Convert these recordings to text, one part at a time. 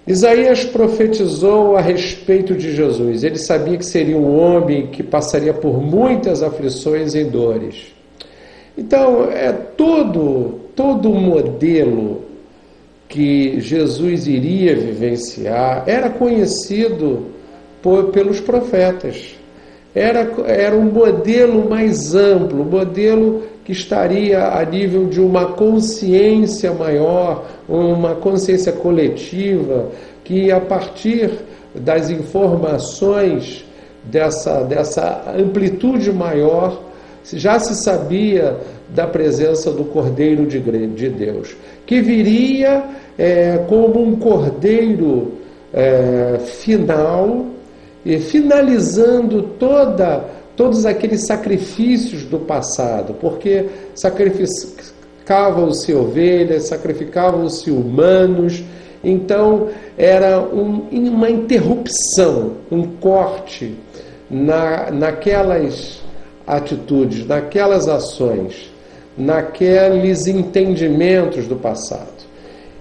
Isaías profetizou a respeito de Jesus. Ele sabia que seria um homem que passaria por muitas aflições e dores. Então, todo o modelo que Jesus iria vivenciar era conhecido pelos profetas. Era um modelo mais amplo, um modelo que estaria a nível de uma consciência maior, uma consciência coletiva, que a partir das informações dessa amplitude maior, já se sabia da presença do Cordeiro de Deus, que viria como um Cordeiro final, finalizando todos aqueles sacrifícios do passado, porque sacrificavam-se ovelhas, sacrificavam-se humanos. Então era uma interrupção, um corte naquelas atitudes, naquelas ações, naqueles entendimentos do passado.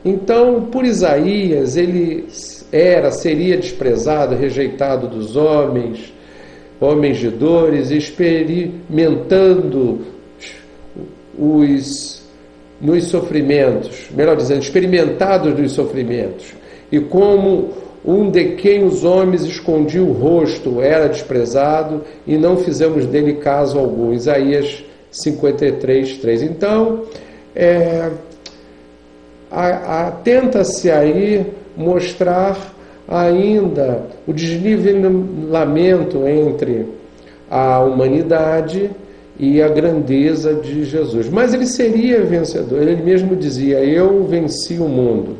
Então, por Isaías, ele seria desprezado, rejeitado dos homens de dores, experimentando nos sofrimentos, melhor dizendo, experimentados nos sofrimentos, e como um de quem os homens escondiam o rosto, era desprezado, e não fizemos dele caso algum. Isaías 53:3. Então, tenta-se aí mostrar ainda o desnivelamento entre a humanidade e a grandeza de Jesus. Mas ele seria vencedor. Ele mesmo dizia: eu venci o mundo.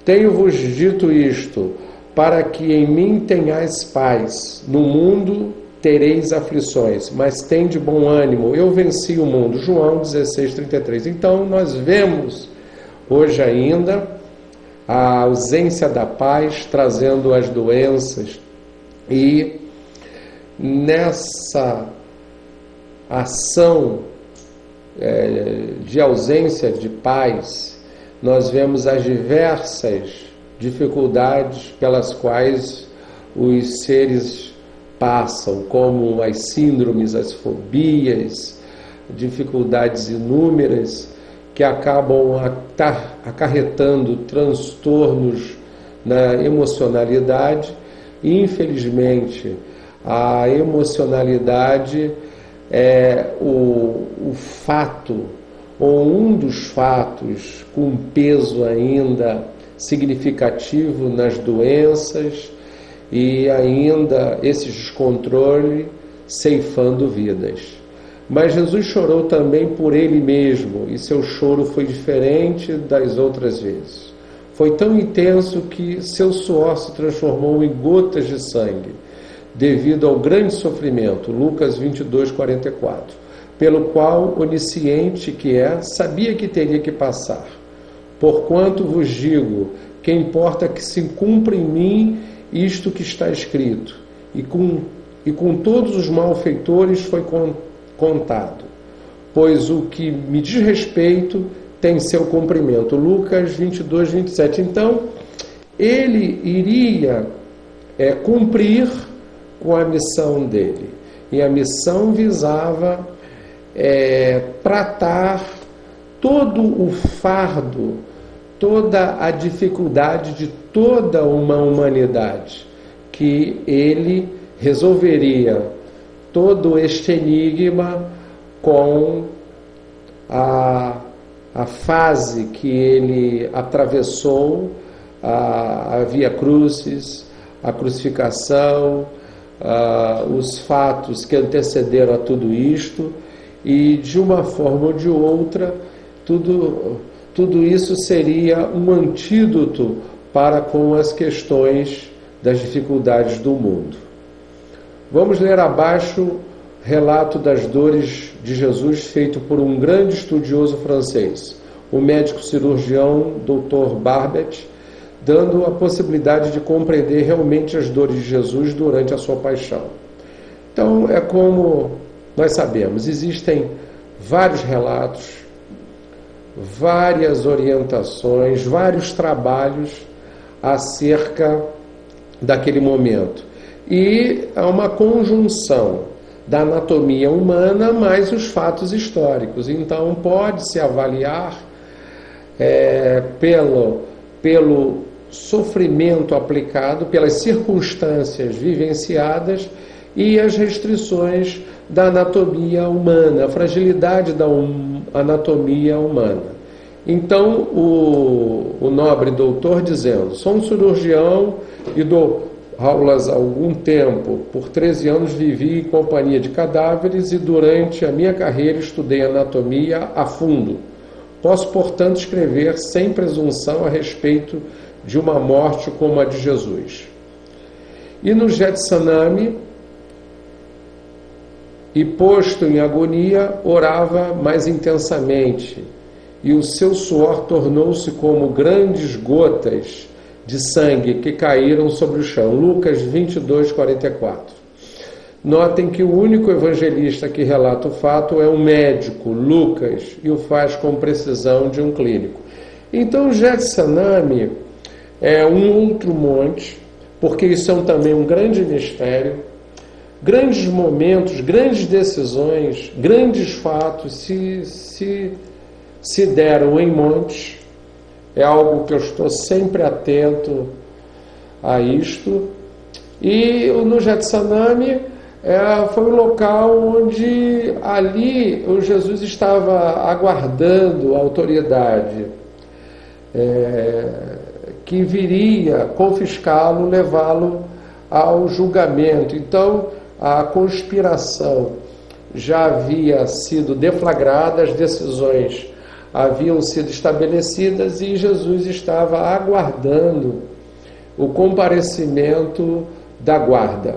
Tenho-vos dito isto, para que em mim tenhais paz. No mundo tereis aflições, mas tende bom ânimo. Eu venci o mundo. João 16:33. Então, nós vemos hoje ainda a ausência da paz trazendo as doenças, e nessa ação de ausência de paz, nós vemos as diversas dificuldades pelas quais os seres passam, como as síndromes, as fobias, dificuldades inúmeras que acabam acarretando transtornos na emocionalidade. E, infelizmente, a emocionalidade é o fato, ou um dos fatos com peso ainda significativo nas doenças, e ainda esse descontrole ceifando vidas. Mas Jesus chorou também por ele mesmo, e seu choro foi diferente das outras vezes. Foi tão intenso que seu suor se transformou em gotas de sangue, devido ao grande sofrimento, Lucas 22:44, pelo qual, onisciente que é, sabia que teria que passar. Porquanto vos digo, que importa que se cumpra em mim isto que está escrito, e com todos os malfeitores foi contado, pois o que me diz respeito tem seu cumprimento. Lucas 22:27. Então, ele iria cumprir com a missão dele, e a missão visava tratar todo o fardo, toda a dificuldade de toda uma humanidade, que ele resolveria todo este enigma com a fase que ele atravessou, a Via Crucis, a crucificação, os fatos que antecederam a tudo isto, e de uma forma ou de outra, tudo isso seria um antídoto para com as questões das dificuldades do mundo. Vamos ler abaixo relato das dores de Jesus feito por um grande estudioso francês, o médico cirurgião Dr. Barbet, dando a possibilidade de compreender realmente as dores de Jesus durante a sua paixão. Então, é como nós sabemos, existem vários relatos, várias orientações, vários trabalhos acerca daquele momento. E há uma conjunção da anatomia humana mais os fatos históricos. Então pode-se avaliar pelo sofrimento aplicado, pelas circunstâncias vivenciadas e as restrições da anatomia humana, a fragilidade da anatomia humana. Então, o nobre doutor dizendo: sou um cirurgião e dou aulas há algum tempo, por 13 anos vivi em companhia de cadáveres e durante a minha carreira estudei anatomia a fundo. Posso, portanto, escrever sem presunção a respeito de uma morte como a de Jesus. E no Getsemane, e posto em agonia, orava mais intensamente, e o seu suor tornou-se como grandes gotas de sangue que caíram sobre o chão. Lucas 22, 44. Notem que o único evangelista que relata o fato é um médico, Lucas, e o faz com precisão de um clínico. Então, Getsemane é um outro monte, porque isso é também um grande mistério. Grandes momentos, grandes decisões, grandes fatos se deram em montes. É algo que eu estou sempre atento a isto. E no Getsemane foi um local onde ali o Jesus estava aguardando a autoridade que viria confiscá-lo, levá-lo ao julgamento. Então, a conspiração já havia sido deflagrada, as decisões haviam sido estabelecidas e Jesus estava aguardando o comparecimento da guarda,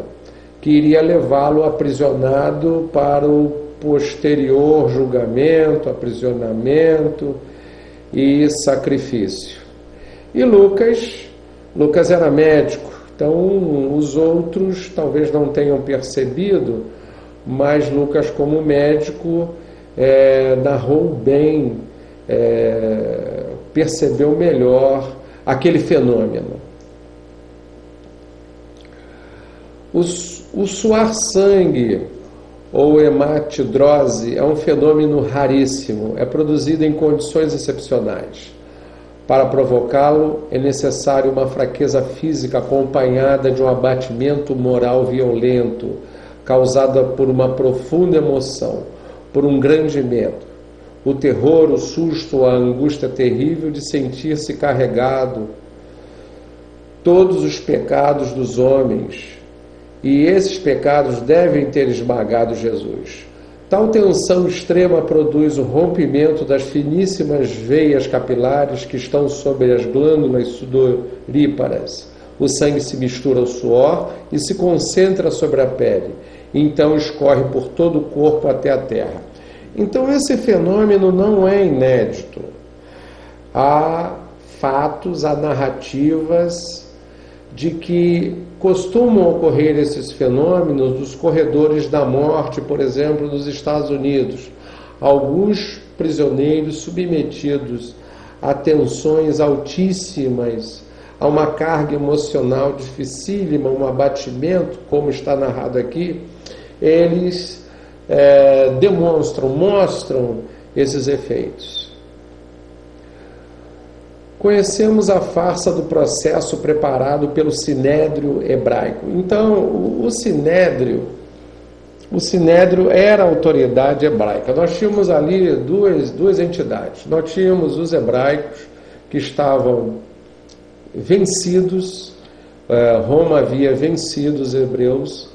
que iria levá-lo aprisionado para o posterior julgamento, aprisionamento e sacrifício. E Lucas era médico, então os outros talvez não tenham percebido, mas Lucas, como médico, narrou bem, percebeu melhor aquele fenômeno. O suar sangue ou hematidrose é um fenômeno raríssimo, é produzido em condições excepcionais. Para provocá-lo é necessário uma fraqueza física acompanhada de um abatimento moral violento, causada por uma profunda emoção, por um grande medo. O terror, o susto, a angústia terrível de sentir-se carregado, todos os pecados dos homens, e esses pecados devem ter esmagado Jesus. Tal tensão extrema produz o rompimento das finíssimas veias capilares que estão sobre as glândulas sudoríparas. O sangue se mistura ao suor e se concentra sobre a pele. Então escorre por todo o corpo até a terra. Então esse fenômeno não é inédito. Há fatos, há narrativas de que costumam ocorrer esses fenômenos dos corredores da morte, por exemplo, nos Estados Unidos. Alguns prisioneiros submetidos a tensões altíssimas, a uma carga emocional dificílima, um abatimento, como está narrado aqui, eles mostram esses efeitos. Conhecemos a farsa do processo preparado pelo Sinédrio hebraico. Então, o Sinédrio era a autoridade hebraica. Nós tínhamos ali duas entidades. Nós tínhamos os hebraicos, que estavam vencidos, Roma havia vencido os hebreus,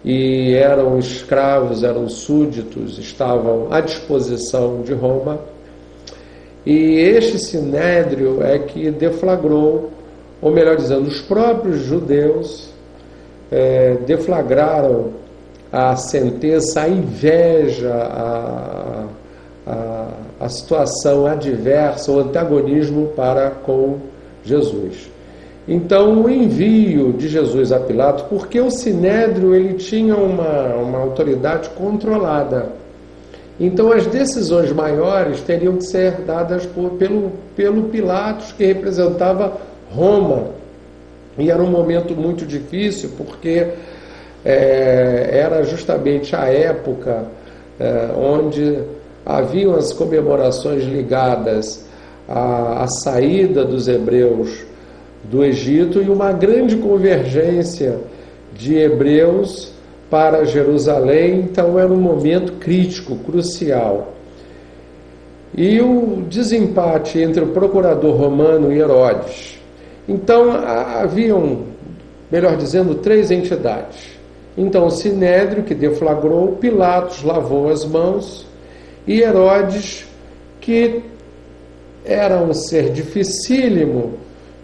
e eram escravos, eram súditos, estavam à disposição de Roma. E este Sinédrio é que deflagrou, ou melhor dizendo, os próprios judeus deflagraram a sentença, a inveja, a situação adversa, o antagonismo para com Jesus. Então, o envio de Jesus a Pilatos, porque o Sinédrio ele tinha uma autoridade controlada. Então, as decisões maiores teriam que ser dadas pelo Pilatos, que representava Roma E era um momento muito difícil, porque era justamente a época onde haviam as comemorações ligadas à saída dos hebreus do Egito e uma grande convergência de hebreus para Jerusalém. Então era um momento crítico, crucial. E o desempate entre o procurador romano e Herodes. Então haviam, melhor dizendo, 3 entidades. Então o Sinédrio, que deflagrou, Pilatos lavou as mãos, e Herodes, que era um ser dificílimo,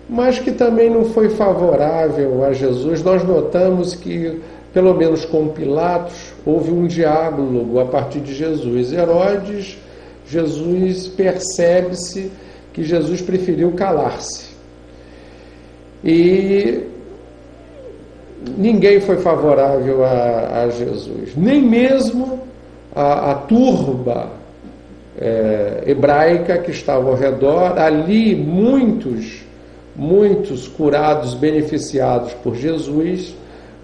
mas que também não foi favorável a Jesus. Nós notamos que, pelo menos com Pilatos, houve um diálogo a partir de Jesus. Herodes, Jesus percebe-se que Jesus preferiu calar-se. E ninguém foi favorável a Jesus, nem mesmo a turba hebraica que estava ao redor. Ali muitos curados, beneficiados por Jesus,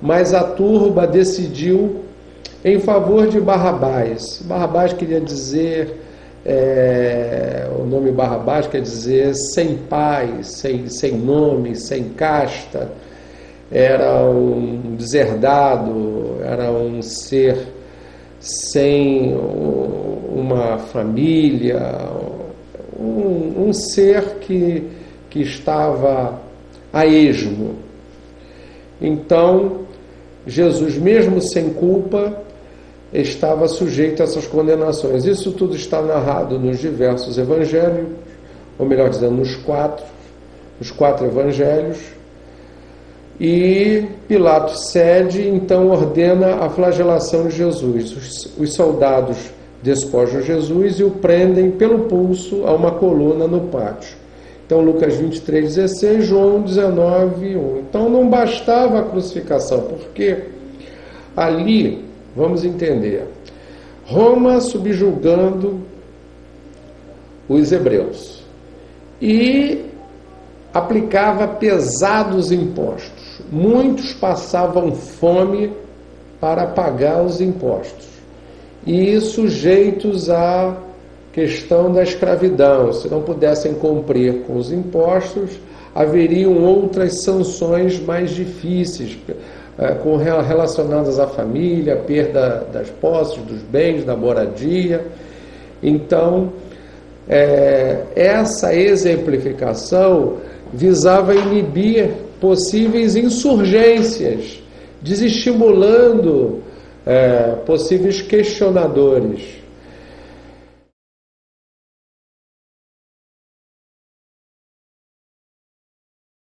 mas a turba decidiu em favor de Barrabás. Barrabás queria dizer, o nome Barrabás quer dizer sem pai, sem nome, sem casta. Era um deserdado, era um ser sem uma família, um ser que estava a esmo. Então, Jesus, mesmo sem culpa, estava sujeito a essas condenações. Isso tudo está narrado nos diversos evangelhos, ou melhor dizendo, nos quatro evangelhos. E Pilatos cede, então ordena a flagelação de Jesus. Os soldados despojam Jesus e o prendem pelo pulso a uma coluna no pátio. Então, Lucas 23:16, João 19:1. Então, não bastava a crucificação, porque ali, vamos entender, Roma subjugando os hebreus e aplicava pesados impostos. Muitos passavam fome para pagar os impostos e sujeitos à questão da escravidão. Se não pudessem cumprir com os impostos, haveriam outras sanções mais difíceis, relacionadas à família, perda das posses, dos bens, da moradia. Então, essa exemplificação visava inibir possíveis insurgências, desestimulando possíveis questionadores.